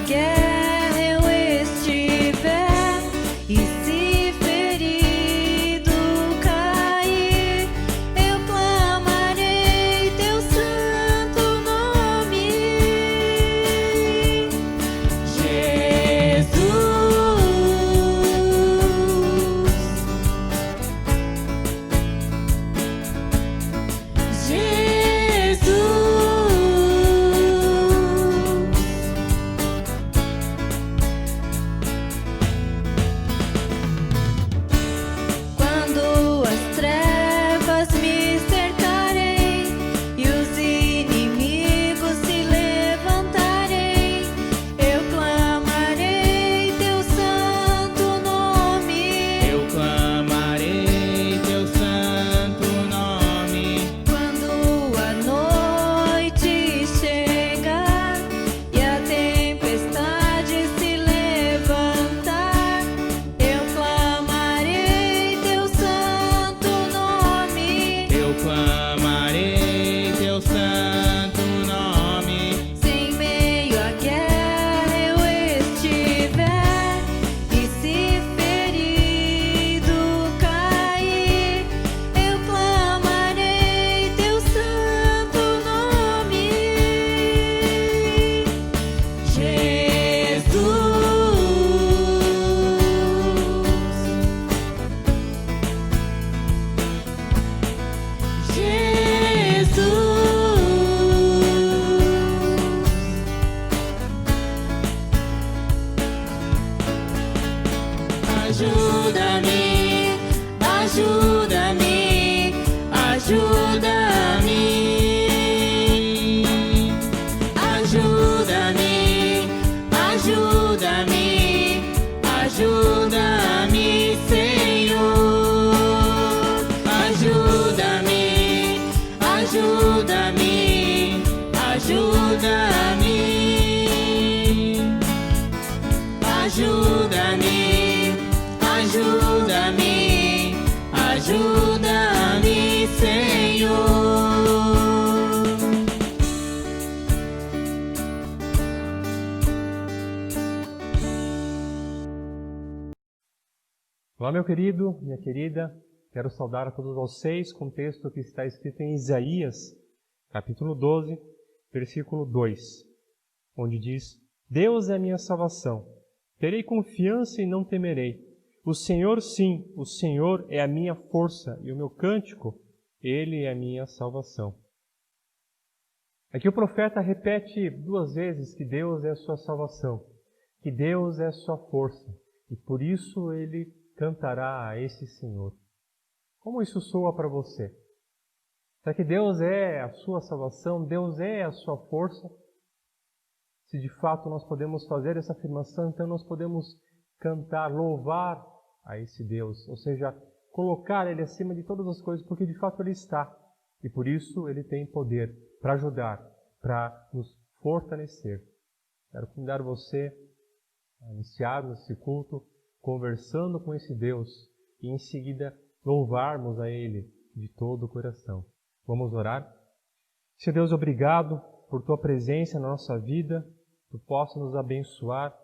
guerra eu estiver e se ferido cair, eu clamarei teu santo nome, Jesus. Quando as trevas me cercarem e os inimigos se levantarem, eu clamarei teu santo nome. Eu clamarei teu santo nome. Quando a noite chegar e a tempestade se levantar, eu clamarei teu santo nome. Eu clamarei teu santo nome. Se em meio à guerra eu estiver e se ferido cair, eu clamarei teu santo nome, Jesus. Ajuda-me, ajuda-me, ajuda-me. Ajuda-me, ajuda-me, ajuda-me, Senhor. Ajuda-me, ajuda-me, ajuda-me. Ajuda-me, ajuda-me, ajuda-me, Senhor. Olá, meu querido, minha querida, quero saudar a todos vocês com o texto que está escrito em Isaías, capítulo 12, versículo 2, onde diz: Deus é a minha salvação, terei confiança e não temerei. O Senhor, sim, o Senhor é a minha força e o meu cântico, Ele é a minha salvação. Aqui o profeta repete 2 vezes que Deus é a sua salvação, que Deus é a sua força, e por isso ele cantará a esse Senhor. Como isso soa para você? Será que Deus é a sua salvação? Deus é a sua força? Se de fato nós podemos fazer essa afirmação, então nós podemos cantar, louvar a esse Deus, ou seja, colocar Ele acima de todas as coisas, porque de fato Ele está, e por isso Ele tem poder para ajudar, para nos fortalecer. Quero convidar você a iniciarmos esse culto conversando com esse Deus e em seguida louvarmos a Ele de todo o coração. Vamos orar? Senhor Deus, obrigado por Tua presença na nossa vida, Tu possa nos abençoar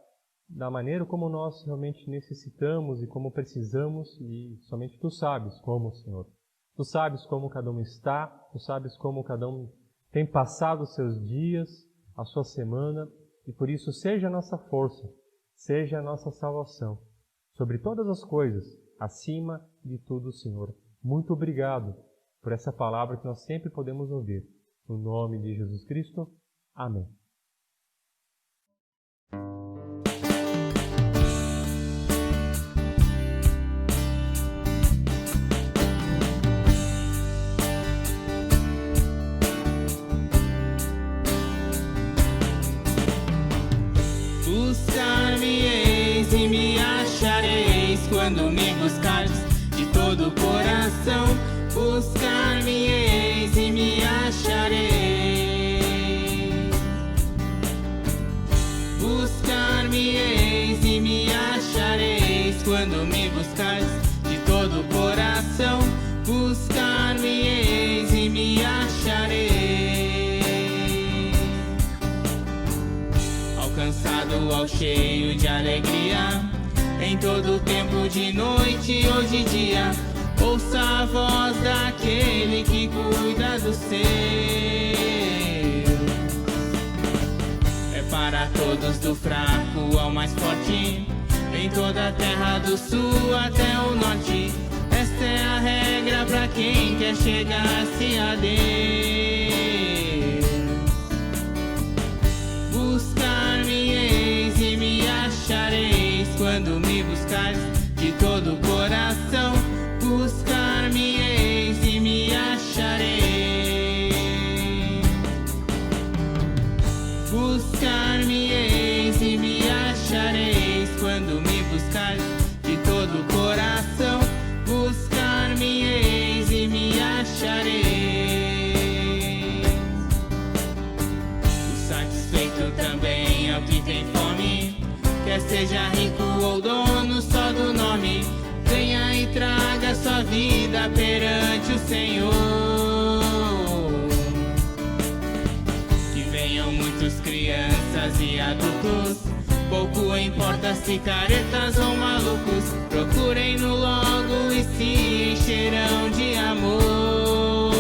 da maneira como nós realmente necessitamos e como precisamos, e somente Tu sabes como, Senhor. Tu sabes como cada um está, Tu sabes como cada um tem passado os seus dias, a sua semana, e por isso seja a nossa força, seja a nossa salvação. Sobre todas as coisas, acima de tudo, Senhor. Muito obrigado por essa palavra que nós sempre podemos ouvir. No nome de Jesus Cristo. Amém. Buscar-me-eis e me achareis quando me buscares de todo o coração. Buscar-me-eis e me achareis. Buscar-me-eis e me achareis quando me buscares de todo o coração. Buscar-me-eis e me achareis. Alcançado gradual, cheio de alegria. Em todo tempo, de noite ou de dia, ouça a voz daquele que cuida dos seus. É para todos, do fraco ao mais forte, em toda a terra do sul até o norte. Esta é a regra para quem quer chegar-se a Deus. Buscar-me-eis e me achareis, quando me buscares de todo o coração. Buscar-me-eis e me achareis. Buscar-me-eis e me achareis, quando me buscares de todo o coração. Buscar-me-eis e me achareis. O satisfeito também é o que tem fome, quer seja rico ou dono só do nome. Venha e traga sua vida perante o Senhor. Que venham muitos, crianças e adultos, pouco importa se caretas ou malucos. Procurem-no logo e se encherão de amor.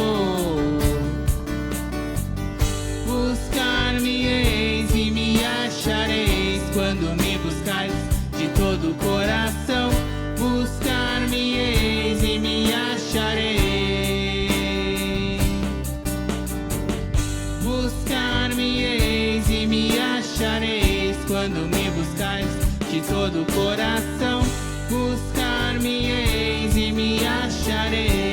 Buscar-me-eis e me achareis, quando me buscares de todo o coração. Buscar-me-eis e me achareis. Buscar-me-eis e me achareis, quando me buscares de todo o coração. Buscar-me-eis e me achareis.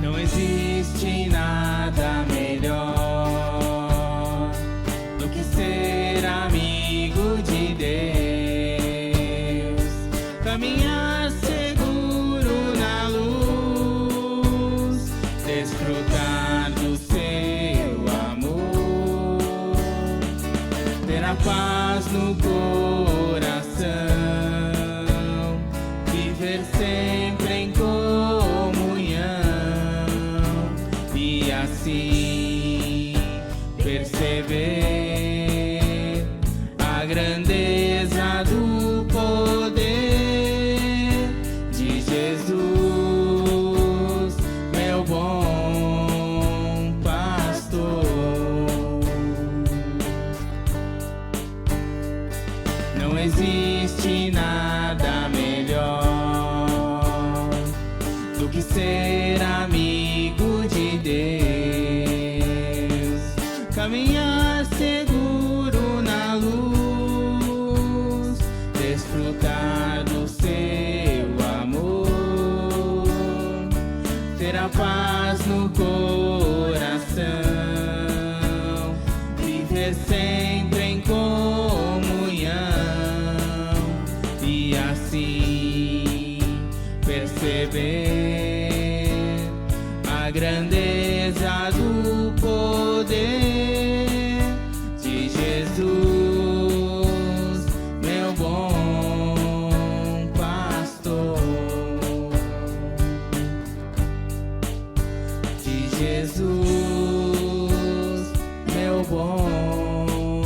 Não existe nada melhor do que ser amigo de Deus, caminhar seguro na luz, desfrutar do seu amor, ter a paz no coração, viver sempre em comunhão e assim perceber a grandeza do poder de Jesus, meu bom pastor. Não existe nada melhor do que ser amigo de Deus, caminhar seguro na luz, desfrutar do seu amor, ter a paz no coração, viver sempre em comunhão e assim perceber a grandeza do poder de Jesus, meu bom pastor. De Jesus, meu bom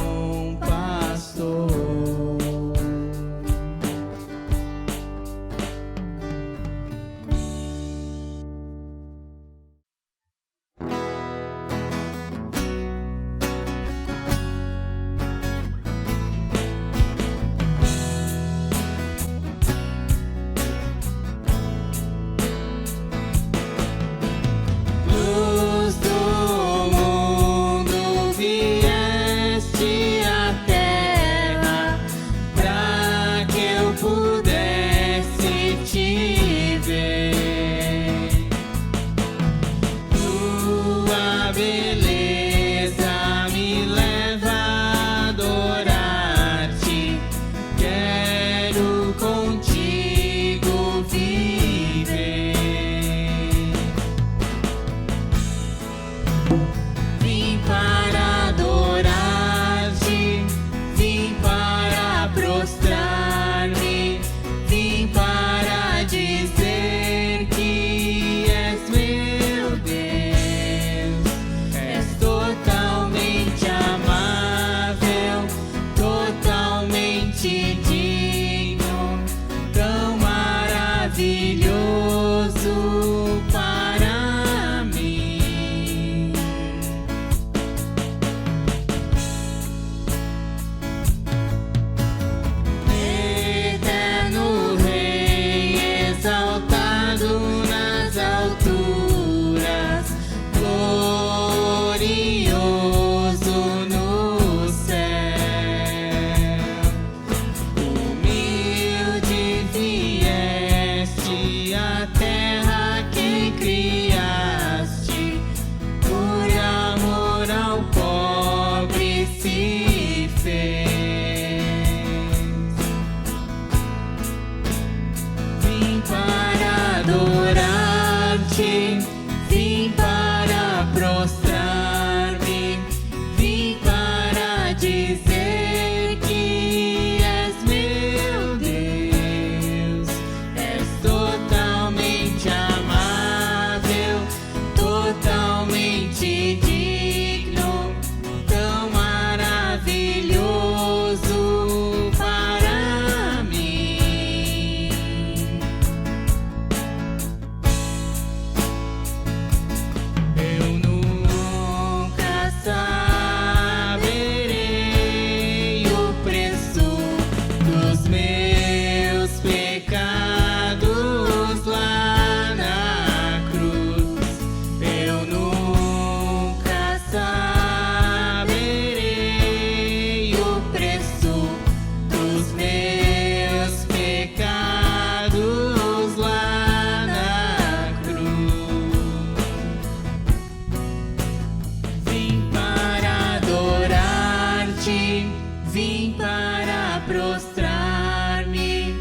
Vim para prostrar-me,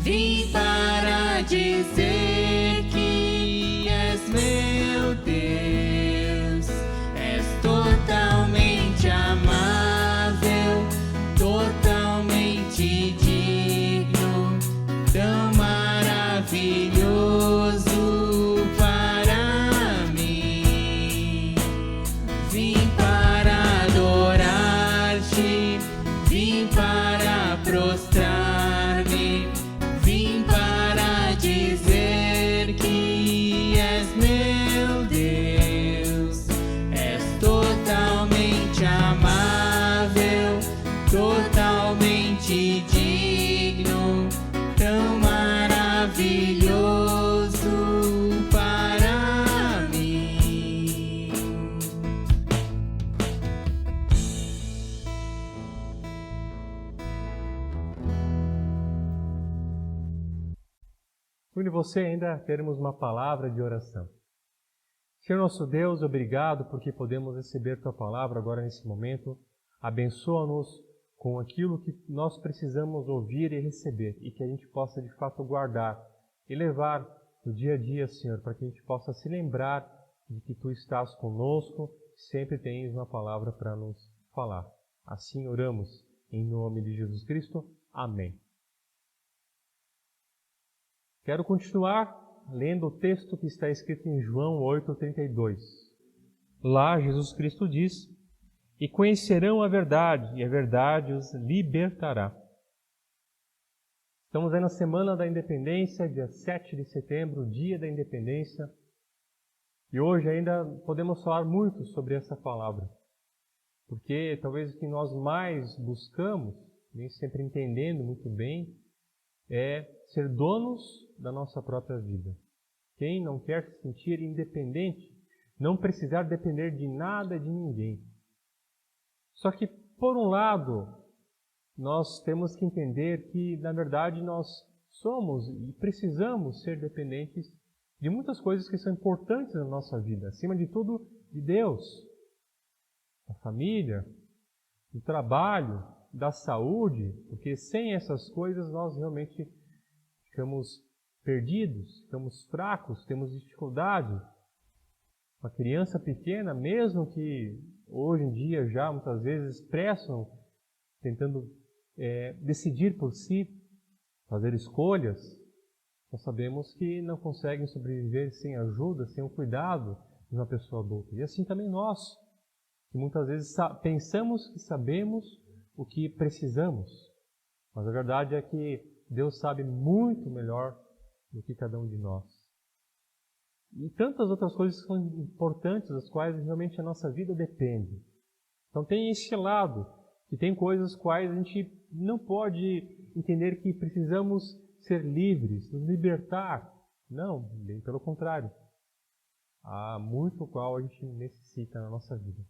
vim para dizer que és meu Deus. És totalmente amável, totalmente digno, tão maravilhoso para mim. Vim para adorar-te, vim para prostrar-me, vim para dizer que és meu Deus. És totalmente amável, totalmente digno, tão maravilhoso para mim. Une você ainda termos uma palavra de oração. Senhor nosso Deus, obrigado porque podemos receber Tua palavra agora nesse momento. Abençoa-nos com aquilo que nós precisamos ouvir e receber e que a gente possa de fato guardar e levar no dia a dia, Senhor, para que a gente possa se lembrar de que Tu estás conosco, sempre tens uma palavra para nos falar. Assim oramos em nome de Jesus Cristo. Amém. Quero continuar lendo o texto que está escrito em João 8:32. Lá Jesus Cristo diz: "E conhecerão a verdade, e a verdade os libertará." Estamos aí na Semana da Independência, dia 7 de setembro, Dia da Independência. E hoje ainda podemos falar muito sobre essa palavra. Porque talvez o que nós mais buscamos, nem sempre entendendo muito bem, é ser donos da nossa própria vida. Quem não quer se sentir independente, não precisar depender de nada, de ninguém. Só que, por um lado, nós temos que entender que, na verdade, nós somos e precisamos ser dependentes de muitas coisas que são importantes na nossa vida. Acima de tudo, de Deus, da família, do trabalho, da saúde, porque sem essas coisas nós realmente ficamos perdidos, ficamos fracos, temos dificuldade. Uma criança pequena, mesmo que hoje em dia já muitas vezes expressam, tentando decidir por si, fazer escolhas, nós sabemos que não conseguem sobreviver sem ajuda, sem o cuidado de uma pessoa adulta. E assim também nós, que muitas vezes pensamos que sabemos o que precisamos, mas a verdade é que Deus sabe muito melhor do que cada um de nós. E tantas outras coisas que são importantes, das quais realmente a nossa vida depende. Então tem esse lado, que tem coisas quais a gente não pode entender que precisamos ser livres, nos libertar. Não, bem pelo contrário. Há muito o qual a gente necessita na nossa vida.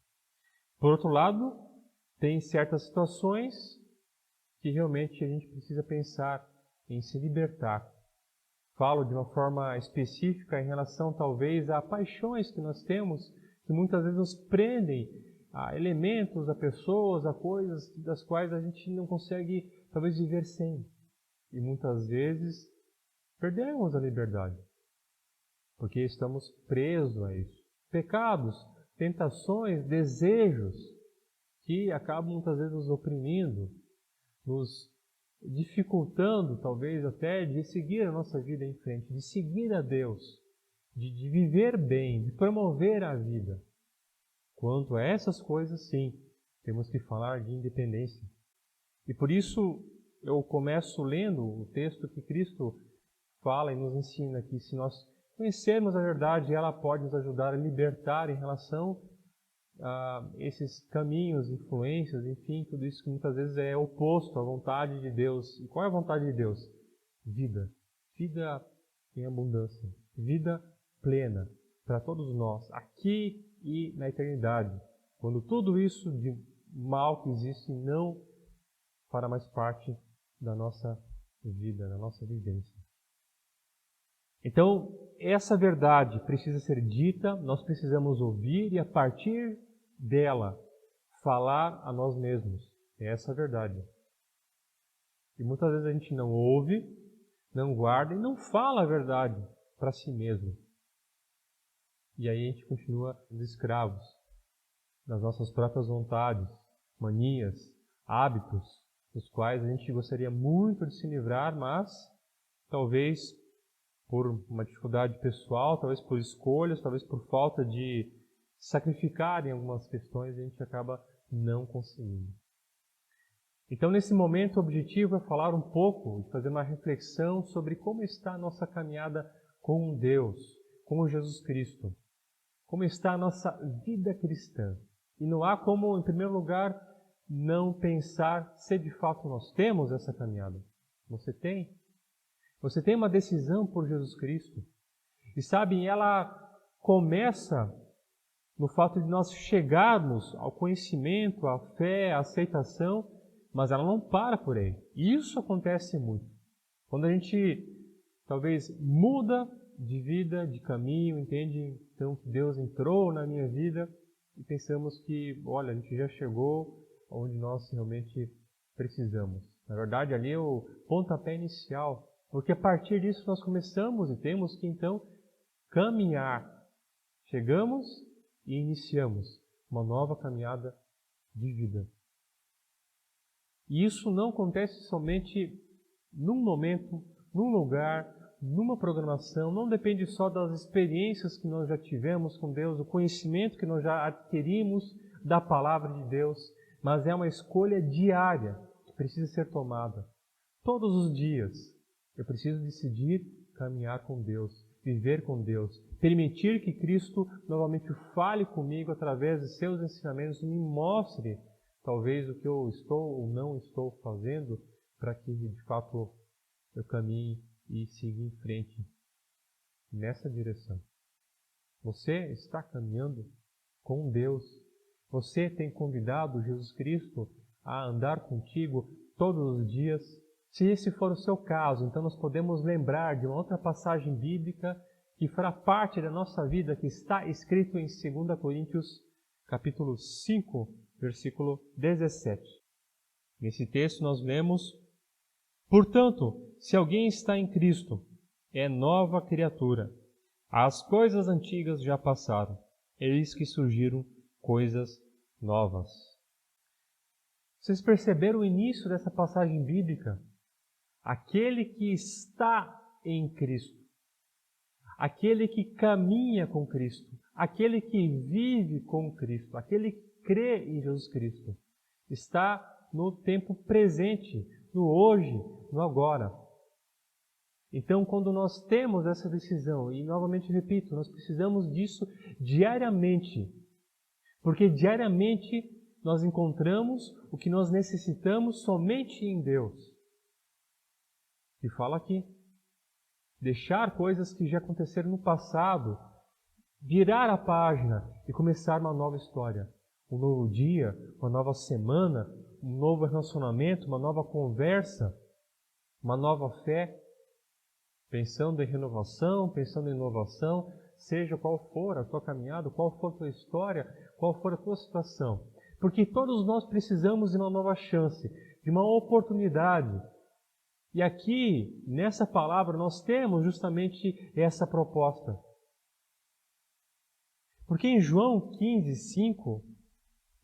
Por outro lado, tem certas situações que realmente a gente precisa pensar em se libertar. Falo de uma forma específica em relação talvez a paixões que nós temos, que muitas vezes nos prendem a elementos, a pessoas, a coisas das quais a gente não consegue talvez viver sem. E muitas vezes perdemos a liberdade, porque estamos presos a isso. Pecados, tentações, desejos que acabam muitas vezes nos oprimindo, nos dificultando talvez até de seguir a nossa vida em frente, de seguir a Deus, de viver bem, de promover a vida. Quanto a essas coisas, sim, temos que falar de independência. E por isso eu começo lendo o texto que Cristo fala e nos ensina que se nós conhecermos a verdade, ela pode nos ajudar a libertar em relação a esses caminhos, influências, enfim, tudo isso que muitas vezes é oposto à vontade de Deus. E qual é a vontade de Deus? Vida. Vida em abundância. Vida plena para todos nós, aqui e na eternidade. Quando tudo isso de mal que existe não fará mais parte da nossa vida, da nossa vivência. Então, essa verdade precisa ser dita, nós precisamos ouvir e a partir dela falar a nós mesmos. É essa a verdade. E muitas vezes a gente não ouve, não guarda e não fala a verdade para si mesmo. E aí a gente continua os escravos das nossas próprias vontades, manias, hábitos, dos quais a gente gostaria muito de se livrar, mas talvez por uma dificuldade pessoal, talvez por escolhas, talvez por falta de sacrificar em algumas questões, a gente acaba não conseguindo. Então, nesse momento, o objetivo é falar um pouco e fazer uma reflexão sobre como está a nossa caminhada com Deus, com Jesus Cristo. Como está a nossa vida cristã. E não há como, em primeiro lugar, não pensar se de fato nós temos essa caminhada. Você tem? Você tem uma decisão por Jesus Cristo. E sabem, ela começa no fato de nós chegarmos ao conhecimento, à fé, à aceitação, mas ela não para por aí. E isso acontece muito. Quando a gente talvez muda de vida, de caminho, entende? Então Deus entrou na minha vida e pensamos que, olha, a gente já chegou onde nós realmente precisamos. Na verdade, ali é o pontapé inicial, porque a partir disso nós começamos e temos que então caminhar. Chegamos e iniciamos uma nova caminhada de vida. E isso não acontece somente num momento, num lugar, numa programação, não depende só das experiências que nós já tivemos com Deus, do conhecimento que nós já adquirimos da palavra de Deus, mas é uma escolha diária que precisa ser tomada. Todos os dias eu preciso decidir caminhar com Deus, viver com Deus, permitir que Cristo novamente fale comigo através de seus ensinamentos e me mostre talvez o que eu estou ou não estou fazendo para que de fato eu caminhe e siga em frente nessa direção. Você está caminhando com Deus. Você tem convidado Jesus Cristo a andar contigo todos os dias. Se esse for o seu caso, então nós podemos lembrar de uma outra passagem bíblica que fará parte da nossa vida, que está escrito em 2 Coríntios, capítulo 5, versículo 17. Nesse texto nós lemos: portanto, se alguém está em Cristo, é nova criatura. As coisas antigas já passaram, eis que surgiram coisas novas. Vocês perceberam o início dessa passagem bíblica? Aquele que está em Cristo, aquele que caminha com Cristo, aquele que vive com Cristo, aquele que crê em Jesus Cristo, está no tempo presente, no hoje, no agora. Então, quando nós temos essa decisão, e novamente repito, nós precisamos disso diariamente, porque diariamente nós encontramos o que nós necessitamos somente em Deus. E fala aqui, deixar coisas que já aconteceram no passado, virar a página e começar uma nova história, um novo dia, uma nova semana, um novo relacionamento, uma nova conversa, uma nova fé, pensando em renovação, pensando em inovação, seja qual for a tua caminhada, qual for a tua história, qual for a tua situação. Porque todos nós precisamos de uma nova chance, de uma oportunidade. E aqui, nessa palavra, nós temos justamente essa proposta. Porque em João 15:5,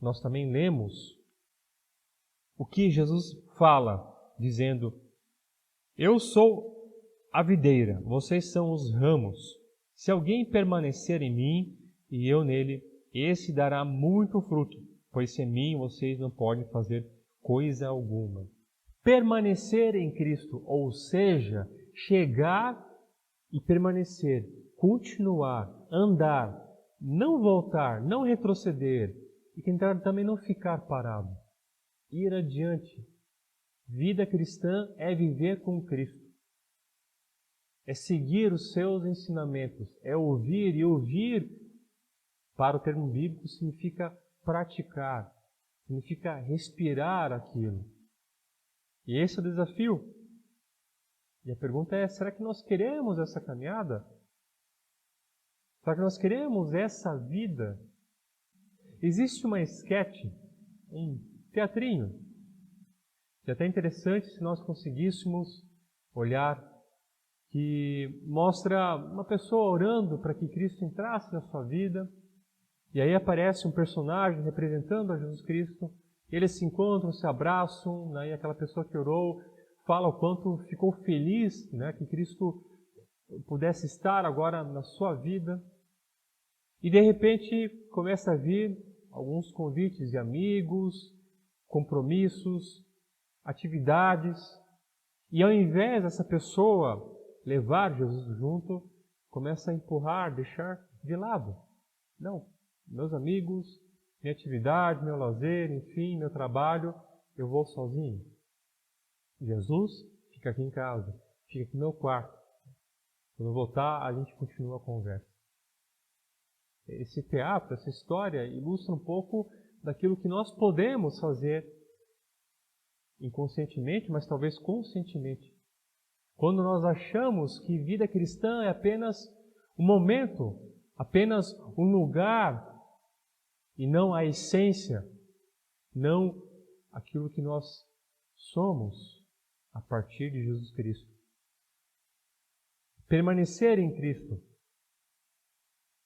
nós também lemos o que Jesus fala, dizendo: eu sou a videira, vocês são os ramos. Se alguém permanecer em mim e eu nele, esse dará muito fruto, pois sem mim vocês não podem fazer coisa alguma. Permanecer em Cristo, ou seja, chegar e permanecer, continuar, andar, não voltar, não retroceder e tentar também não ficar parado, ir adiante. Vida cristã é viver com Cristo, é seguir os seus ensinamentos, é ouvir, e ouvir, para o termo bíblico, significa praticar, significa respirar aquilo. E esse é o desafio. E a pergunta é, será que nós queremos essa caminhada? Será que nós queremos essa vida? Existe uma esquete, um teatrinho, É até interessante se nós conseguíssemos olhar que mostra uma pessoa orando para que Cristo entrasse na sua vida, e aí aparece um personagem representando a Jesus Cristo, eles se encontram, se abraçam, né, e aquela pessoa que orou fala o quanto ficou feliz, né, que Cristo pudesse estar agora na sua vida. E de repente começa a vir alguns convites de amigos, compromissos, atividades, e ao invés dessa pessoa levar Jesus junto, começa a empurrar, deixar de lado. Não, meus amigos, minha atividade, meu lazer, enfim, meu trabalho, eu vou sozinho. Jesus fica aqui em casa, fica aqui no meu quarto. Quando eu voltar, a gente continua a conversa. Esse teatro, essa história, ilustra um pouco daquilo que nós podemos fazer inconscientemente, mas talvez conscientemente. Quando nós achamos que vida cristã é apenas um momento, apenas um lugar, e não a essência, não aquilo que nós somos a partir de Jesus Cristo. Permanecer em Cristo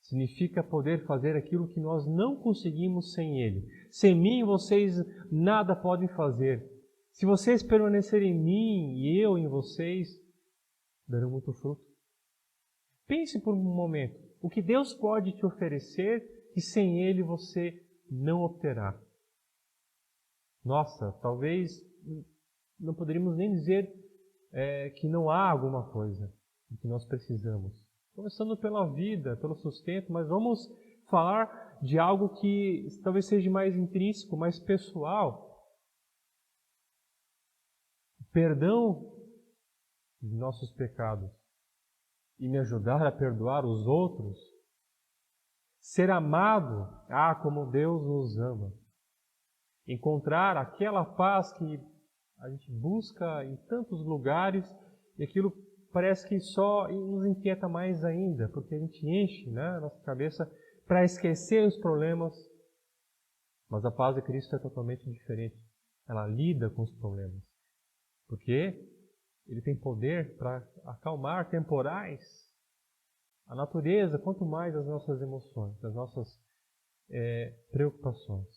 significa poder fazer aquilo que nós não conseguimos sem Ele. Sem mim, vocês nada podem fazer. Se vocês permanecerem em mim e eu em vocês, darão muito fruto. Pense por um momento, o que Deus pode te oferecer que sem Ele você não obterá. Nossa, talvez não poderíamos nem dizer que não há alguma coisa que nós precisamos. Começando pela vida, pelo sustento, mas vamos falar de algo que talvez seja mais intrínseco, mais pessoal. Perdão de nossos pecados e me ajudar a perdoar os outros. Ser amado, como Deus nos ama. Encontrar aquela paz que a gente busca em tantos lugares e aquilo parece que só nos inquieta mais ainda, porque a gente enche a nossa cabeça para esquecer os problemas. Mas a paz de Cristo é totalmente diferente. Ela lida com os problemas. Porque Ele tem poder para acalmar temporais, a natureza, quanto mais as nossas emoções, as nossas preocupações.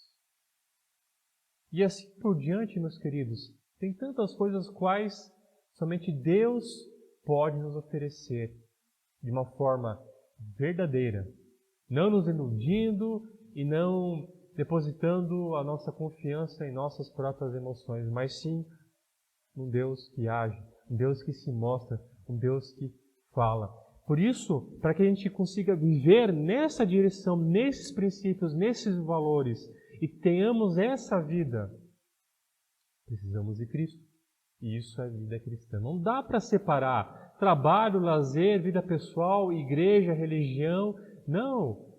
E assim por diante, meus queridos, tem tantas coisas quais somente Deus pode nos oferecer de uma forma verdadeira, não nos iludindo e não depositando a nossa confiança em nossas próprias emoções, mas sim um Deus que age, um Deus que se mostra, um Deus que fala. Por isso, para que a gente consiga viver nessa direção, nesses princípios, nesses valores, e tenhamos essa vida, precisamos de Cristo. E isso é vida cristã. Não dá para separar trabalho, lazer, vida pessoal, igreja, religião. Não.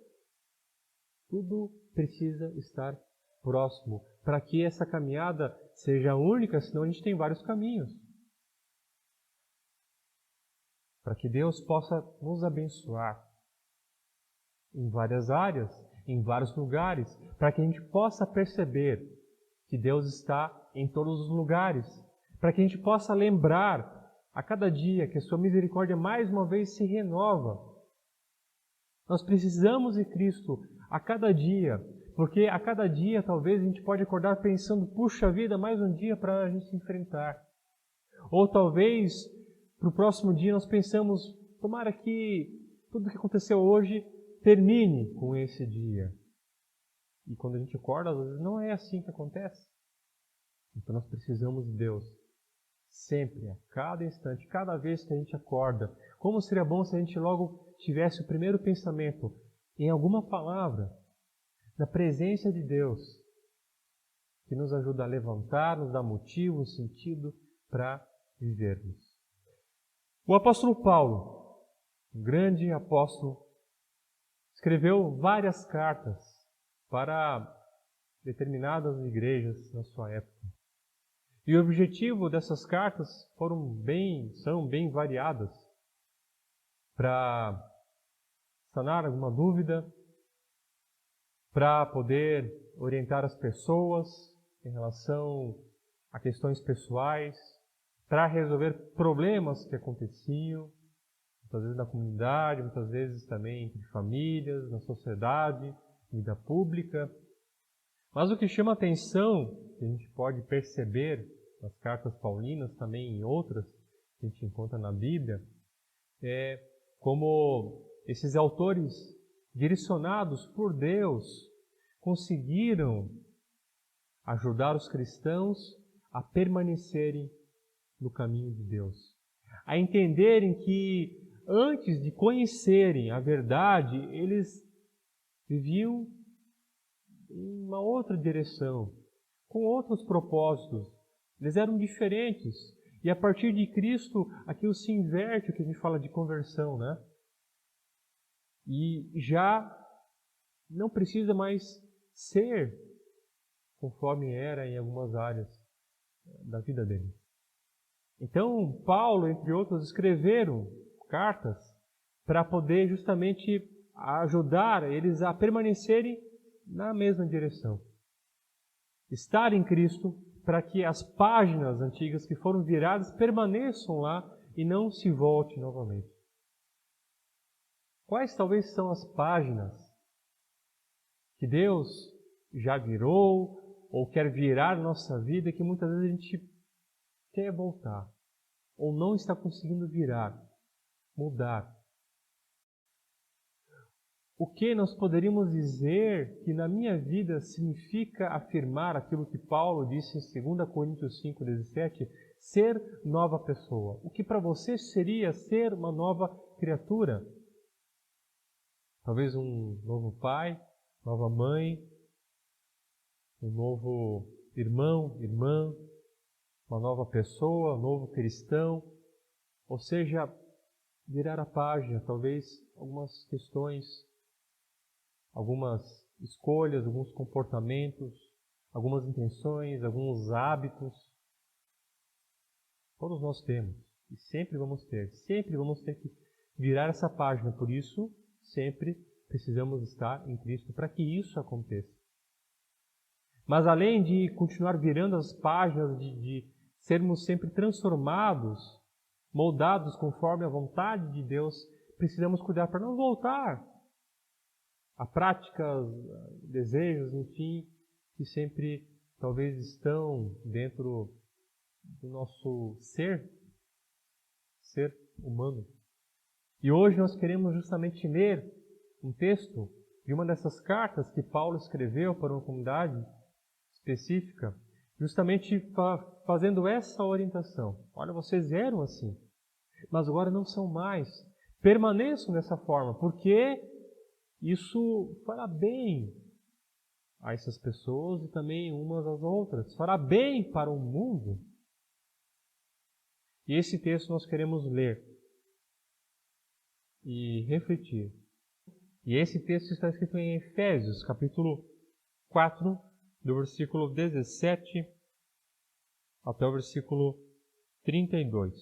Tudo precisa estar próximo para que essa caminhada seja única, senão a gente tem vários caminhos. Para que Deus possa nos abençoar em várias áreas, em vários lugares, para que a gente possa perceber que Deus está em todos os lugares, para que a gente possa lembrar a cada dia que a sua misericórdia mais uma vez se renova. Nós precisamos de Cristo a cada dia, porque a cada dia talvez a gente pode acordar pensando, puxa vida, mais um dia para a gente enfrentar. Ou talvez para o próximo dia nós pensamos, tomara que tudo o que aconteceu hoje termine com esse dia. E quando a gente acorda, às vezes não é assim que acontece. Então nós precisamos de Deus. Sempre, a cada instante, cada vez que a gente acorda. Como seria bom se a gente logo tivesse o primeiro pensamento em alguma palavra, na presença de Deus, que nos ajuda a levantar, nos dá motivo, sentido para vivermos. O apóstolo Paulo, um grande apóstolo, escreveu várias cartas para determinadas igrejas na sua época. E o objetivo dessas cartas são bem variadas, para sanar alguma dúvida, para poder orientar as pessoas em relação a questões pessoais, para resolver problemas que aconteciam, muitas vezes na comunidade, muitas vezes também entre famílias, na sociedade, vida pública. Mas o que chama atenção, que a gente pode perceber nas cartas paulinas, também em outras que a gente encontra na Bíblia, é como esses autores direcionados por Deus conseguiram ajudar os cristãos a permanecerem no caminho de Deus, a entenderem que antes de conhecerem a verdade, eles viviam em uma outra direção, com outros propósitos. Eles eram diferentes. E a partir de Cristo, aquilo se inverte, o que a gente fala de conversão, né? E já não precisa mais ser conforme era em algumas áreas da vida dele. Então, Paulo, entre outros, escreveram cartas para poder justamente ajudar eles a permanecerem na mesma direção. Estar em Cristo para que as páginas antigas que foram viradas permaneçam lá e não se volte novamente. Quais talvez são as páginas que Deus já virou ou quer virar na nossa vida que muitas vezes a gente quer voltar ou não está conseguindo virar, mudar? O que nós poderíamos dizer que na minha vida significa afirmar aquilo que Paulo disse em 2 Coríntios 5,17, ser nova pessoa? O que para você seria ser uma nova criatura? Talvez um novo pai, nova mãe, um novo irmão, irmã, uma nova pessoa, um novo cristão. Ou seja, virar a página, talvez algumas questões, algumas escolhas, alguns comportamentos, algumas intenções, alguns hábitos. Todos nós temos e sempre vamos ter que virar essa página. Por isso, sempre precisamos estar em Cristo para que isso aconteça. Mas além de continuar virando as páginas, de sermos sempre transformados, moldados conforme a vontade de Deus, precisamos cuidar para não voltar a práticas, desejos, enfim, que sempre talvez estão dentro do nosso ser humano. E hoje nós queremos justamente ler um texto de uma dessas cartas que Paulo escreveu para uma comunidade específica, justamente fazendo essa orientação. Olha, vocês eram assim, mas agora não são mais. Permaneçam dessa forma, porque isso fará bem a essas pessoas e também umas às outras. Fará bem para o mundo. E esse texto nós queremos ler e refletir. E esse texto está escrito em Efésios, capítulo 4, do versículo 17 até o versículo 32.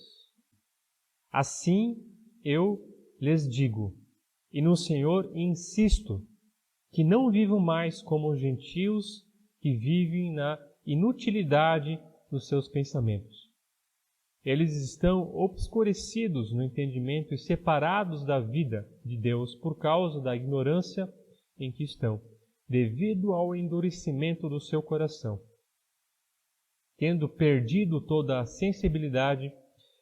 Assim eu lhes digo, e no Senhor insisto, que não vivam mais como os gentios que vivem na inutilidade dos seus pensamentos. Eles estão obscurecidos no entendimento e separados da vida de Deus por causa da ignorância em que estão, devido ao endurecimento do seu coração. Tendo perdido toda a sensibilidade,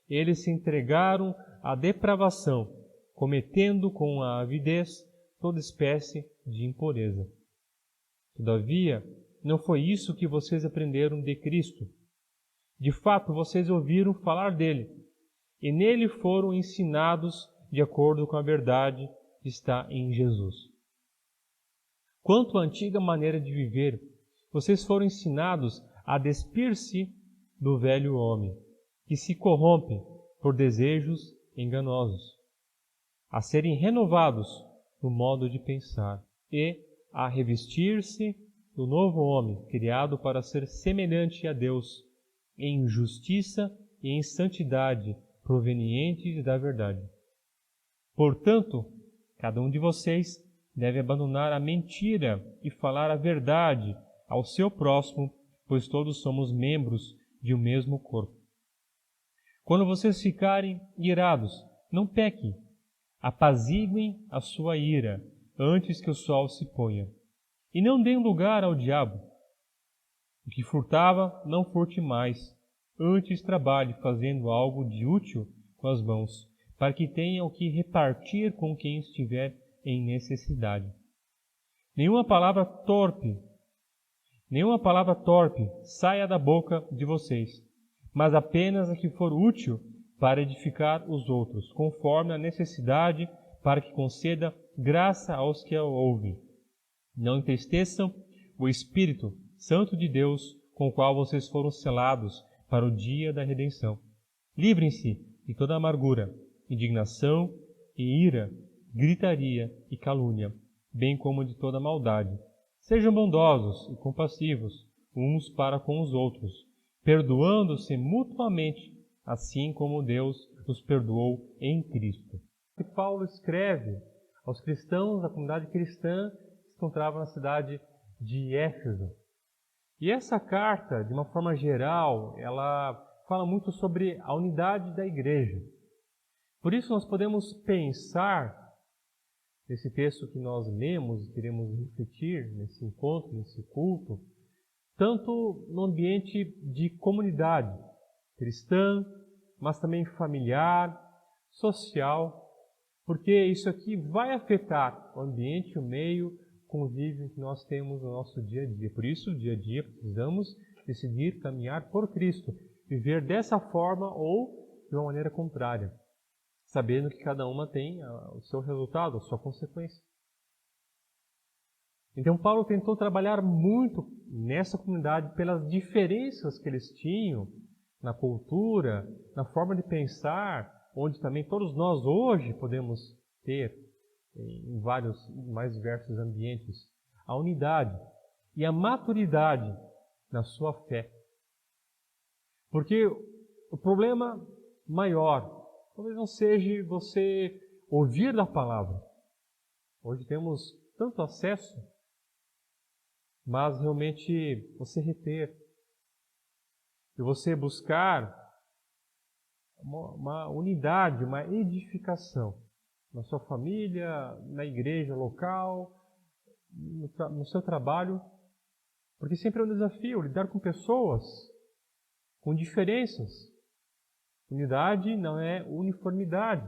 eles se entregaram à depravação, cometendo com a avidez toda espécie de impureza. Todavia, não foi isso que vocês aprenderam de Cristo. De fato, vocês ouviram falar dele, e nele foram ensinados de acordo com a verdade que está em Jesus. Quanto à antiga maneira de viver, vocês foram ensinados a despir-se do velho homem, que se corrompe por desejos enganosos, a serem renovados no modo de pensar e a revestir-se do novo homem, criado para ser semelhante a Deus, em justiça e em santidade provenientes da verdade. Portanto, cada um de vocês deve abandonar a mentira e falar a verdade ao seu próximo, pois todos somos membros de um mesmo corpo. Quando vocês ficarem irados, não pequem, apaziguem a sua ira antes que o sol se ponha. E não deem lugar ao diabo. O que furtava, não furte mais. Antes trabalhe fazendo algo de útil com as mãos, para que tenha o que repartir com quem estiver em necessidade. Nenhuma palavra torpe saia da boca de vocês, mas apenas a que for útil para edificar os outros, conforme a necessidade, para que conceda graça aos que a ouvem. Não entristeçam o Espírito Santo de Deus, com o qual vocês foram selados para o dia da redenção. Livrem-se de toda amargura, indignação e ira, gritaria e calúnia, bem como de toda maldade. Sejam bondosos e compassivos uns para com os outros, perdoando-se mutuamente, assim como Deus os perdoou em Cristo. E Paulo escreve aos cristãos da comunidade cristã que se encontrava na cidade de Éfeso. E essa carta, de uma forma geral, ela fala muito sobre a unidade da igreja. Por isso nós podemos pensar nesse texto que nós lemos e queremos refletir nesse encontro, nesse culto, tanto no ambiente de comunidade cristã, mas também familiar, social, porque isso aqui vai afetar o ambiente, o meio, o convívio que nós temos no nosso dia a dia. Por isso, dia a dia, precisamos decidir caminhar por Cristo, viver dessa forma ou de uma maneira contrária, sabendo que cada uma tem o seu resultado, a sua consequência. Então Paulo tentou trabalhar muito nessa comunidade pelas diferenças que eles tinham na cultura, na forma de pensar, onde também todos nós hoje podemos ter em vários mais diversos ambientes, a unidade e a maturidade na sua fé. Porque o problema maior talvez não seja você ouvir da palavra. Hoje temos tanto acesso, mas realmente você reter e você buscar uma unidade, uma edificação na sua família, na igreja local, no seu trabalho, porque sempre é um desafio lidar com pessoas, com diferenças. Unidade não é uniformidade.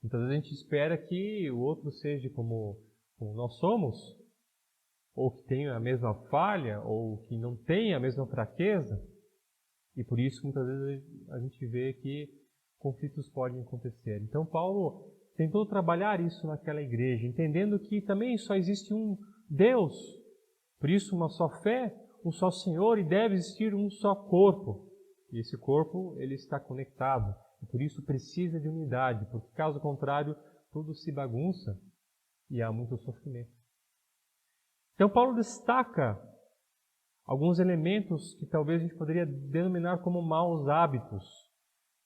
Muitas vezes a gente espera que o outro seja como nós somos, ou que tenha a mesma falha, ou que não tenha a mesma fraqueza. E por isso, muitas vezes, a gente vê que conflitos podem acontecer. Então, Paulo tentou trabalhar isso naquela igreja, entendendo que também só existe um Deus. Por isso, uma só fé, um só Senhor, e deve existir um só corpo. E esse corpo, ele está conectado. E por isso precisa de unidade, porque caso contrário, tudo se bagunça e há muito sofrimento. Então, Paulo destaca alguns elementos que talvez a gente poderia denominar como maus hábitos.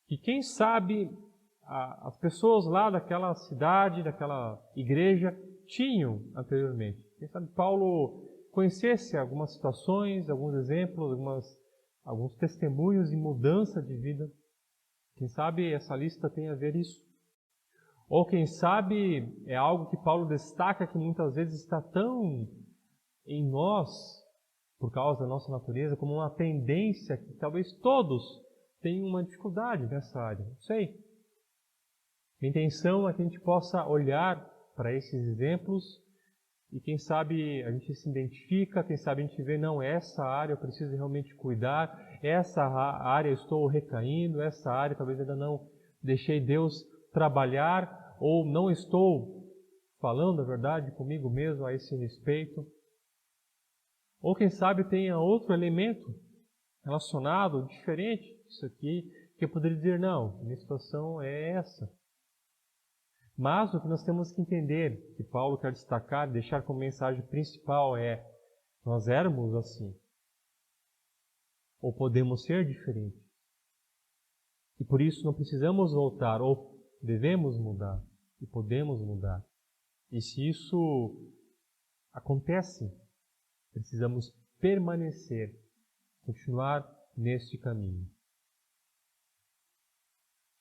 Que quem sabe as pessoas lá daquela cidade, daquela igreja, tinham anteriormente. Quem sabe Paulo conhecesse algumas situações, alguns exemplos, alguns testemunhos de mudança de vida. Quem sabe essa lista tem a ver isso. Ou quem sabe é algo que Paulo destaca que muitas vezes está tão em nós, por causa da nossa natureza, como uma tendência que talvez todos tenham uma dificuldade nessa área. Não sei. A intenção é que a gente possa olhar para esses exemplos e quem sabe a gente se identifica, quem sabe a gente vê, não, essa área eu preciso realmente cuidar, essa área eu estou recaindo, essa área talvez ainda não deixei Deus trabalhar ou não estou falando a verdade comigo mesmo a esse respeito. Ou quem sabe tenha outro elemento relacionado, diferente disso aqui, que eu poderia dizer, não, minha situação é essa. Mas o que nós temos que entender, que Paulo quer destacar, deixar como mensagem principal é, nós éramos assim. Ou podemos ser diferentes. E por isso não precisamos voltar, ou devemos mudar, e podemos mudar. E se isso acontece, precisamos permanecer, continuar neste caminho.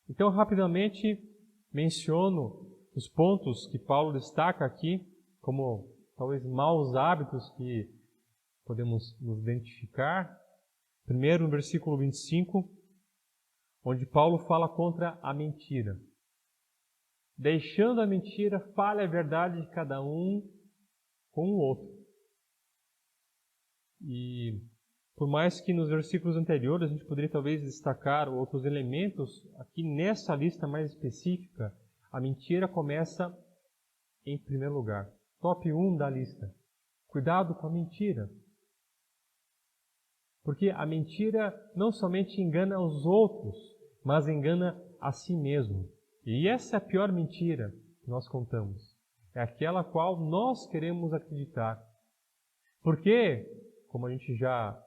Então, rapidamente, menciono os pontos que Paulo destaca aqui como talvez maus hábitos que podemos nos identificar. Primeiro, no versículo 25, onde Paulo fala contra a mentira. Deixando a mentira, fale a verdade de cada um com o outro. E por mais que nos versículos anteriores a gente poderia talvez destacar outros elementos, aqui nessa lista mais específica, a mentira começa em primeiro lugar. Top 1 da lista. Cuidado com a mentira. Porque a mentira não somente engana os outros, mas engana a si mesmo. E essa é a pior mentira que nós contamos. É aquela qual nós queremos acreditar. Porque, como a gente já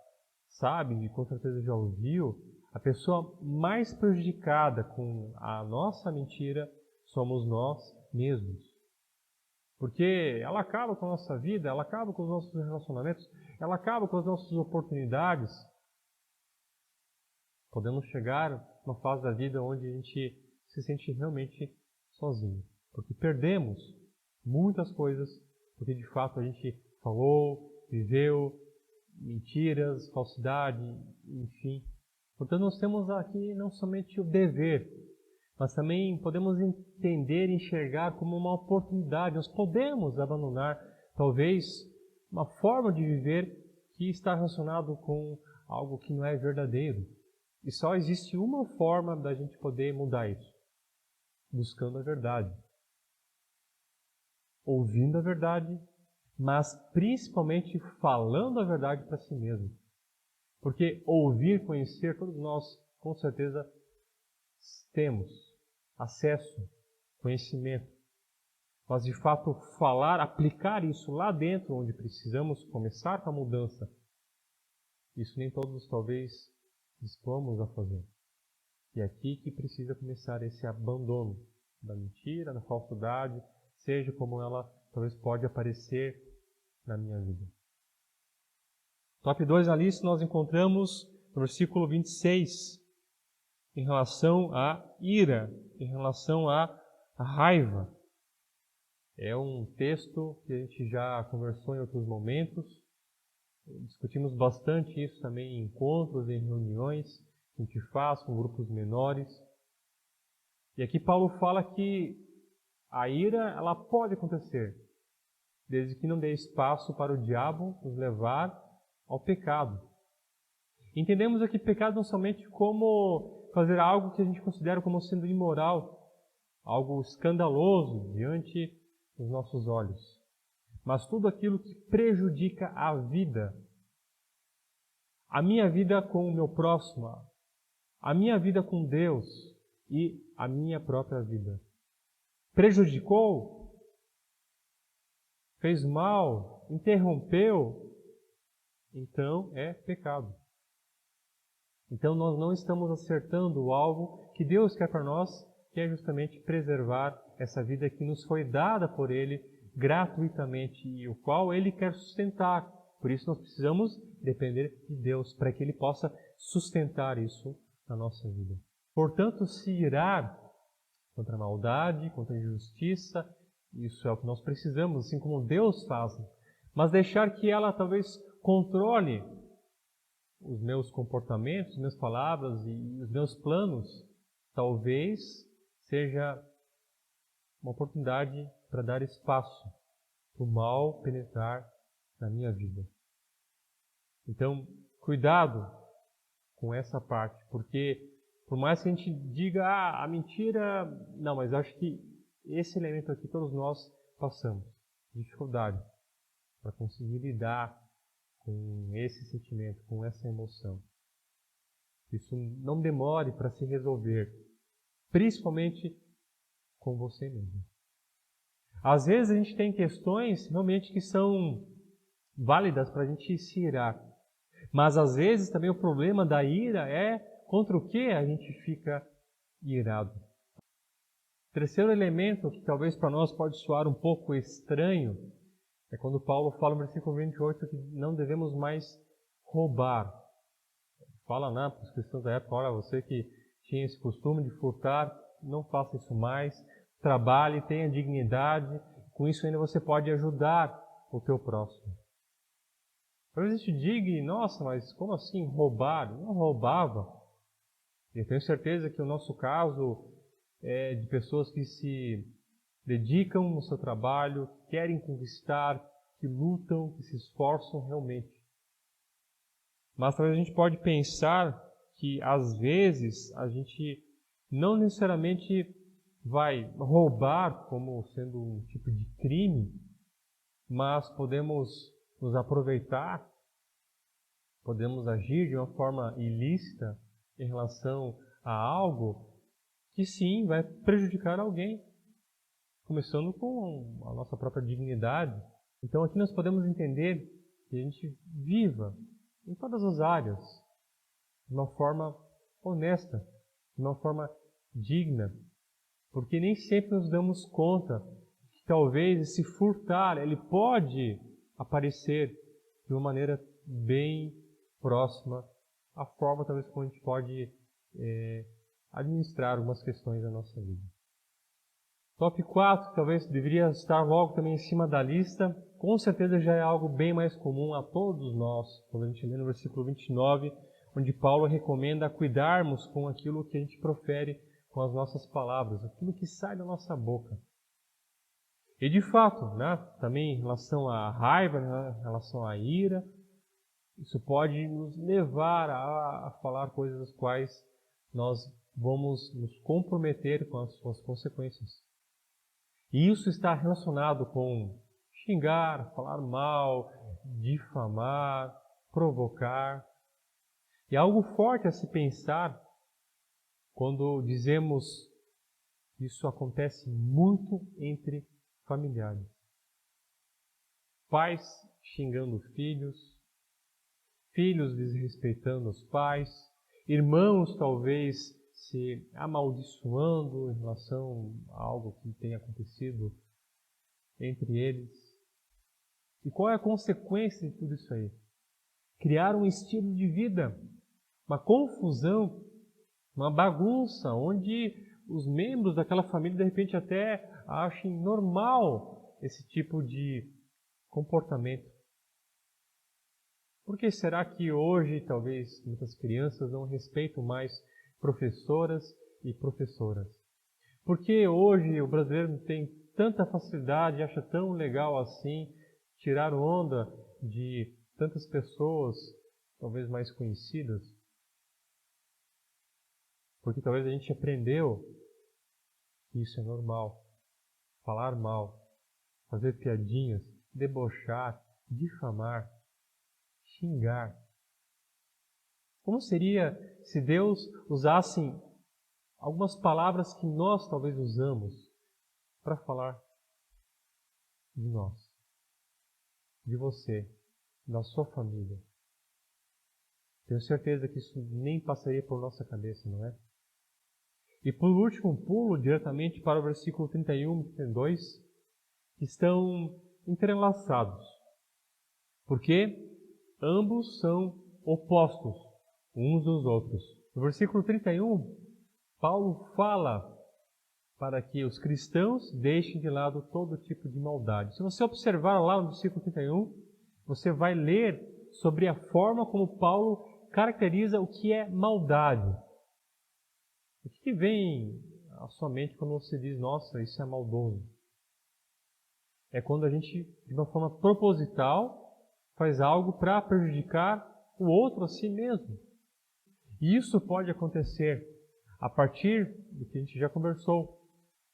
sabe e com certeza já ouviu, a pessoa mais prejudicada com a nossa mentira somos nós mesmos. Porque ela acaba com a nossa vida, ela acaba com os nossos relacionamentos, ela acaba com as nossas oportunidades. Podemos chegar numa fase da vida onde a gente se sente realmente sozinho. Porque perdemos muitas coisas, porque de fato a gente falou, viveu mentiras, falsidade, enfim. Portanto, nós temos aqui não somente o dever, mas também podemos entender e enxergar como uma oportunidade. Nós podemos abandonar, talvez, uma forma de viver que está relacionado com algo que não é verdadeiro. E só existe uma forma da gente poder mudar isso. Buscando a verdade. Ouvindo a verdade, mas principalmente falando a verdade para si mesmo. Porque ouvir, conhecer, todos nós com certeza temos acesso, conhecimento. Mas de fato falar, aplicar isso lá dentro onde precisamos começar com a mudança, isso nem todos talvez dispomos a fazer. E é aqui que precisa começar esse abandono da mentira, da falsidade, seja como ela talvez pode aparecer na minha vida. Top 2 na lista nós encontramos no versículo 26, em relação à ira, em relação à raiva. É um texto que a gente já conversou em outros momentos, discutimos bastante isso também em encontros, em reuniões que a gente faz com grupos menores. E aqui Paulo fala que a ira, ela pode acontecer, desde que não dê espaço para o diabo nos levar ao pecado. Entendemos aqui pecado não somente como fazer algo que a gente considera como sendo imoral, algo escandaloso diante dos nossos olhos, mas tudo aquilo que prejudica a vida. A minha vida com o meu próximo, a minha vida com Deus e a minha própria vida. Prejudicou? Fez mal? Interrompeu? Então é pecado. Então nós não estamos acertando o alvo que Deus quer para nós, que é justamente preservar essa vida que nos foi dada por Ele gratuitamente e o qual Ele quer sustentar. Por isso nós precisamos depender de Deus para que Ele possa sustentar isso na nossa vida. Portanto, se irar contra a maldade, contra a injustiça, isso é o que nós precisamos, assim como Deus faz. Mas deixar que ela talvez controle os meus comportamentos, as minhas palavras e os meus planos, talvez seja uma oportunidade para dar espaço para o mal penetrar na minha vida. Então, cuidado com essa parte, porque por mais que a gente diga, a mentira... Não, mas eu acho que esse elemento aqui todos nós passamos. Dificuldade para conseguir lidar com esse sentimento, com essa emoção. Isso não demore para se resolver, principalmente com você mesmo. Às vezes a gente tem questões realmente que são válidas para a gente se irar. Mas às vezes também o problema da ira é contra o que a gente fica irado. Terceiro elemento que talvez para nós pode soar um pouco estranho é quando Paulo fala no versículo 28 que não devemos mais roubar. fala para os cristãos da época, olha, você que tinha esse costume de furtar, não faça isso mais, trabalhe, tenha dignidade, com isso ainda você pode ajudar o teu próximo. Talvez a gente diga, nossa, mas como assim roubar? Não roubava. Eu tenho certeza que o nosso caso é de pessoas que se dedicam no seu trabalho, querem conquistar, que lutam, que se esforçam realmente. Mas talvez a gente pode pensar que às vezes a gente não necessariamente vai roubar como sendo um tipo de crime, mas podemos nos aproveitar, podemos agir de uma forma ilícita em relação a algo que sim vai prejudicar alguém, começando com a nossa própria dignidade. Então aqui nós podemos entender que a gente viva em todas as áreas de uma forma honesta, de uma forma digna, porque nem sempre nos damos conta que talvez esse furtar, ele pode aparecer de uma maneira bem próxima à forma talvez como a gente pode administrar algumas questões da nossa vida. Top 4, talvez deveria estar logo também em cima da lista, com certeza já é algo bem mais comum a todos nós, quando a gente lê no versículo 29, onde Paulo recomenda cuidarmos com aquilo que a gente profere com as nossas palavras, aquilo que sai da nossa boca. E de fato, também em relação à raiva, em relação à ira, isso pode nos levar a falar coisas das quais nós vamos nos comprometer com as suas consequências. E isso está relacionado com xingar, falar mal, difamar, provocar. E é algo forte a se pensar quando dizemos que isso acontece muito entre familiares. Pais xingando filhos, filhos desrespeitando os pais, irmãos talvez se amaldiçoando em relação a algo que tenha acontecido entre eles. E qual é a consequência de tudo isso aí? Criar um estilo de vida, uma confusão, uma bagunça, onde os membros daquela família de repente até achem normal esse tipo de comportamento. Por que será que hoje talvez muitas crianças não respeitam mais professoras e professoras? Por que hoje o brasileiro não tem tanta facilidade, acha tão legal assim tirar onda de tantas pessoas, talvez mais conhecidas? Porque talvez a gente aprendeu que isso é normal. Falar mal, fazer piadinhas, debochar, difamar, xingar. Como seria se Deus usasse algumas palavras que nós talvez usamos para falar de nós, de você, da sua família? Tenho certeza que isso nem passaria por nossa cabeça, não é? E por último, pulo diretamente para o versículo 31 e 32, que estão entrelaçados, porque ambos são opostos uns dos outros. No versículo 31, Paulo fala para que os cristãos deixem de lado todo tipo de maldade. Se você observar lá no versículo 31, você vai ler sobre a forma como Paulo caracteriza o que é maldade. O que vem à sua mente quando você diz, nossa, isso é maldoso? É quando a gente, de uma forma proposital, faz algo para prejudicar o outro a si mesmo. E isso pode acontecer a partir do que a gente já conversou,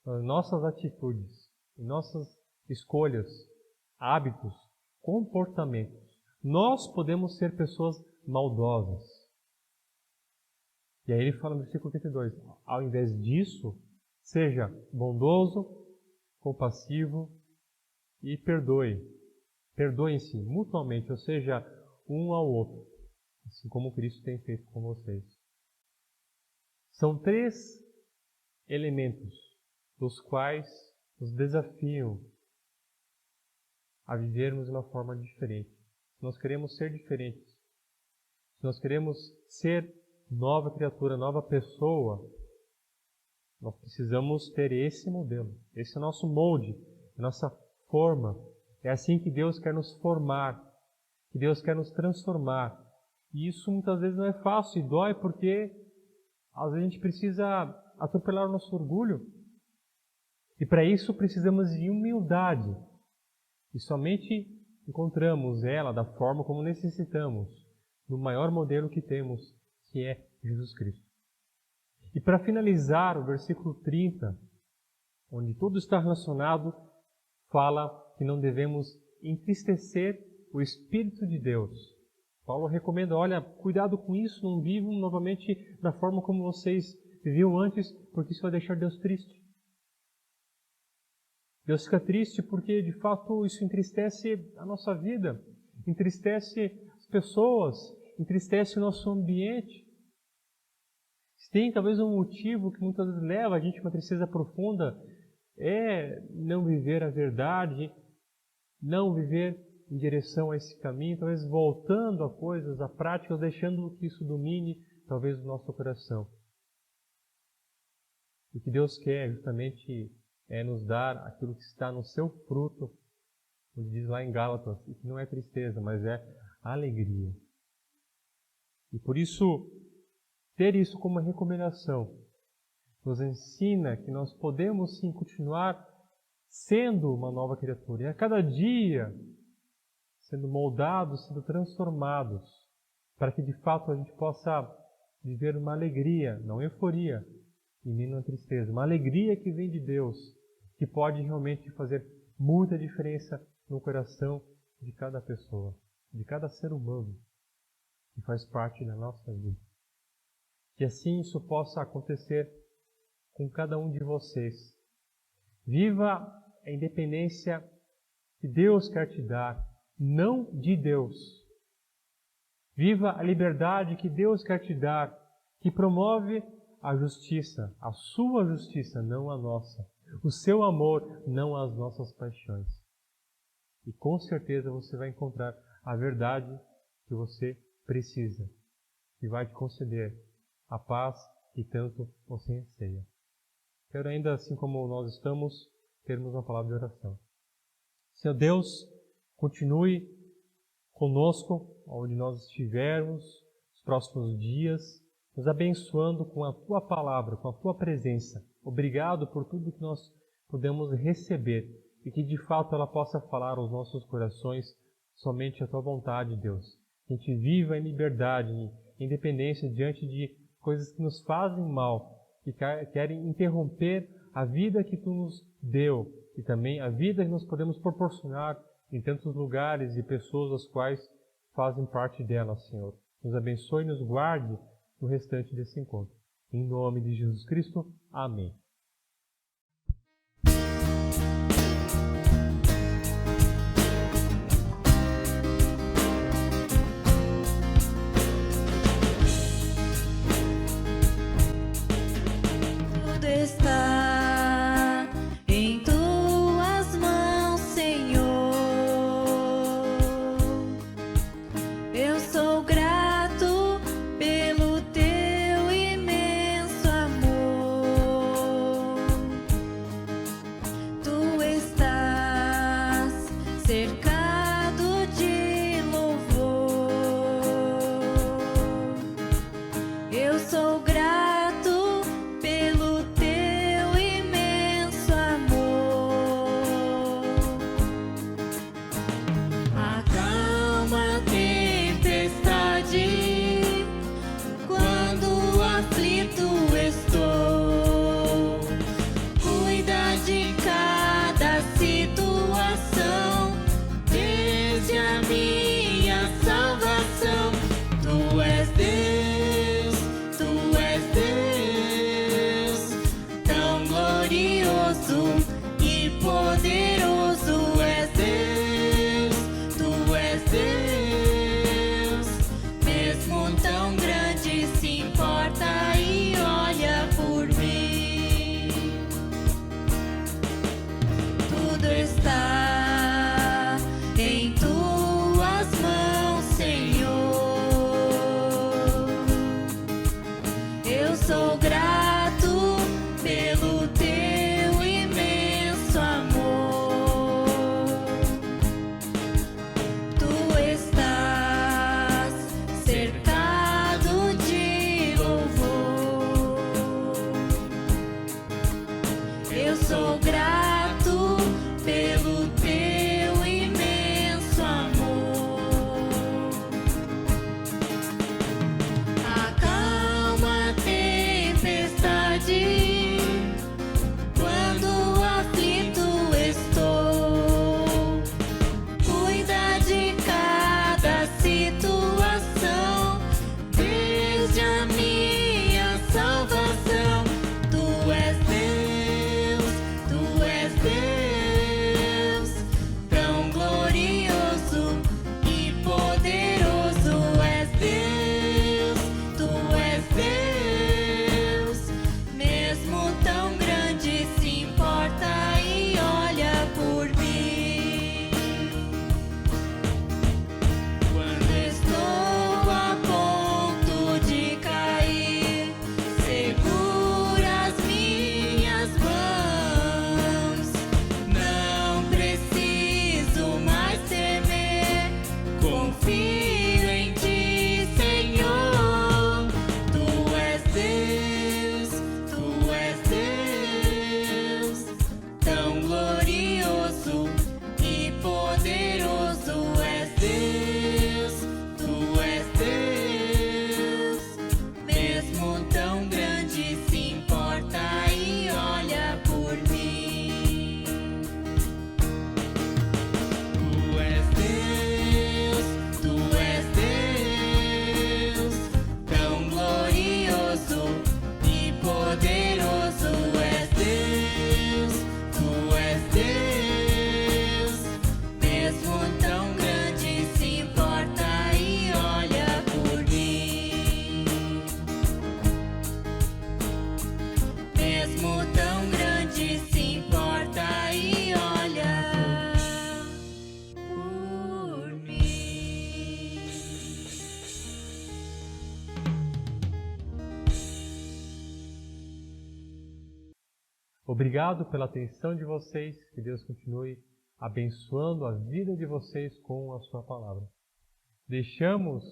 nas nossas atitudes, nossas escolhas, hábitos, comportamentos. Nós podemos ser pessoas maldosas. E aí ele fala no versículo 32, ao invés disso, seja bondoso, compassivo e perdoe. Perdoem-se mutuamente, ou seja, um ao outro, assim como Cristo tem feito com vocês. São 3 elementos dos quais nos desafiam a vivermos de uma forma diferente. Se nós queremos ser diferentes, se Se nós queremos ser nova criatura, nova pessoa, nós precisamos ter esse modelo. Esse é o nosso molde, a nossa forma. É assim que Deus quer nos formar, que Deus quer nos transformar. E isso muitas vezes não é fácil e dói porque às vezes a gente precisa atropelar o nosso orgulho. E para isso precisamos de humildade. E somente encontramos ela da forma como necessitamos, no maior modelo que temos, que é Jesus Cristo. E para finalizar, o versículo 30, onde tudo está relacionado, fala que não devemos entristecer o Espírito de Deus. Paulo recomenda, olha, cuidado com isso, não vivam novamente da forma como vocês viviam antes, porque isso vai deixar Deus triste. Deus fica triste porque, de fato, isso entristece a nossa vida, entristece as pessoas, entristece o nosso ambiente. Se tem talvez um motivo que muitas vezes leva a gente a uma tristeza profunda, é não viver a verdade, não viver em direção a esse caminho, talvez voltando a coisas, a práticas, deixando que isso domine talvez o nosso coração. O que Deus quer justamente é nos dar aquilo que está no seu fruto, como diz lá em Gálatas, e que não é tristeza, mas é alegria. E por isso, ter isso como uma recomendação nos ensina que nós podemos sim continuar sendo uma nova criatura. E a cada dia sendo moldados, sendo transformados, para que de fato a gente possa viver uma alegria, não euforia e nem uma tristeza, uma alegria que vem de Deus, que pode realmente fazer muita diferença no coração de cada pessoa, de cada ser humano que faz parte da nossa vida. Que assim isso possa acontecer com cada um de vocês. Viva a independência que Deus quer te dar, não de Deus. Viva a liberdade que Deus quer te dar, que promove a justiça, a sua justiça, não a nossa. O seu amor, não as nossas paixões. E com certeza você vai encontrar a verdade que você precisa, que vai te conceder a paz que tanto você anseia. Quero ainda, assim como nós estamos, termos uma palavra de oração. Senhor Deus, continue conosco, onde nós estivermos, nos próximos dias, nos abençoando com a Tua palavra, com a Tua presença. Obrigado por tudo que nós podemos receber e que de fato ela possa falar aos nossos corações somente a Tua vontade, Deus. Que a gente viva em liberdade, em independência diante de coisas que nos fazem mal, que querem interromper a vida que Tu nos deu e também a vida que nós podemos proporcionar em tantos lugares e pessoas as quais fazem parte dela, Senhor. Nos abençoe e nos guarde no restante desse encontro. Em nome de Jesus Cristo. Amém. Tudo está em Tuas mãos, Senhor. Eu sou grato pelo Teu imenso amor. Tu estás cercado de louvor. Eu sou grato pelo Teu imenso amor. Acalma a tempestade quando aflito estou. Cuida de cada situação, desde a minha salvação. Tu és Deus, Tu és sou grato pelo teu imenso amor. Tu estás cercado de louvor. Eu sou grato pelo teu imenso amor. Acalma a tempestade quando aflito estou. Cuida de cada situação, desde a minha salvação. Tu és Deus, tu és Deus, tão glorioso e poderoso és Deus. Tu és Deus, mesmo tão grande, se importa e olha por mim. Quando estou a ponto de cair, segura as minhas mãos. Não preciso mais temer, confio em ti, Senhor. Tu és Deus, tu és Deus, tão glorioso e poderoso és Deus. Tu és Deus, mesmo tão grande, se importa e olha por mim. Tu és Deus, tu és Deus, tão glorioso e poderoso és Deus. Tu és Deus, mesmo tão grande, se importa e olha por mim. Mesmo tão grande, se importa e olha por mim. Obrigado pela atenção de vocês. Que Deus continue abençoando a vida de vocês com a sua palavra. Deixamos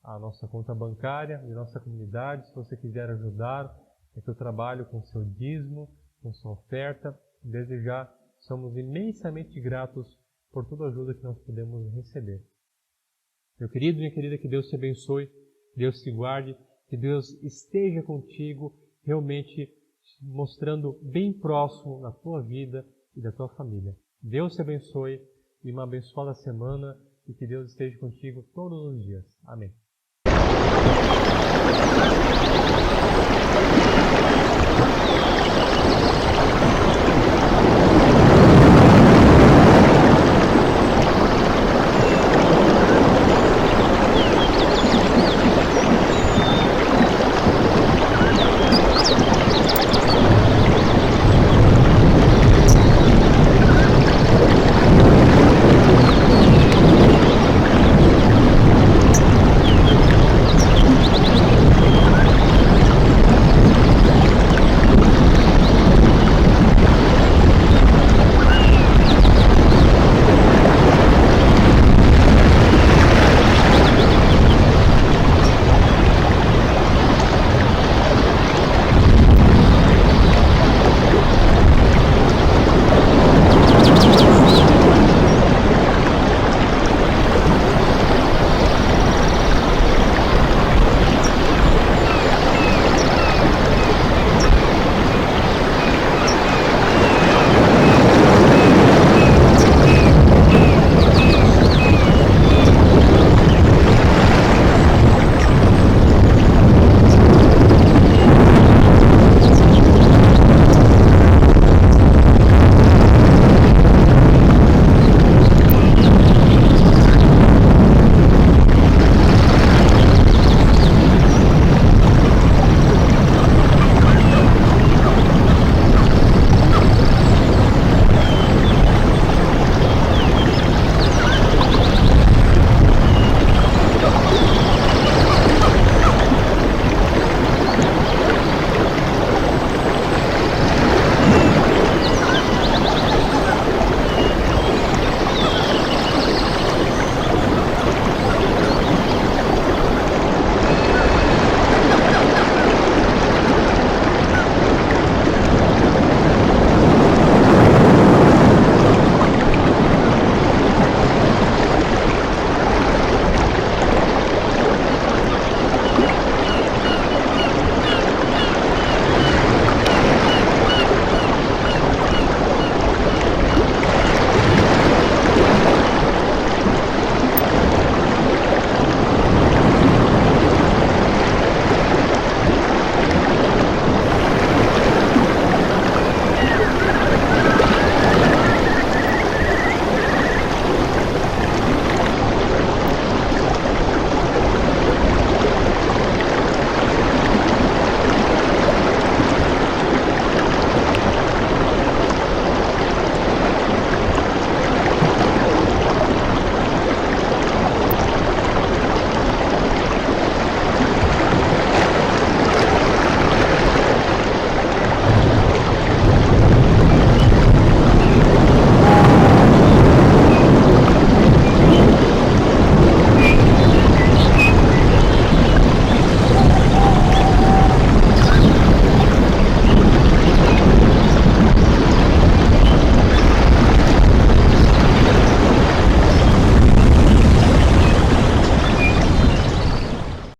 a nossa conta bancária de nossa comunidade. Se você quiser ajudar, é que eu trabalho com seu dízimo, com sua oferta. Desde já, somos imensamente gratos por toda a ajuda que nós podemos receber. Meu querido, minha querida, que Deus te abençoe, Deus te guarde, que Deus esteja contigo, realmente mostrando bem próximo na tua vida e da tua família. Deus te abençoe e uma abençoada semana e que Deus esteja contigo todos os dias. Amém.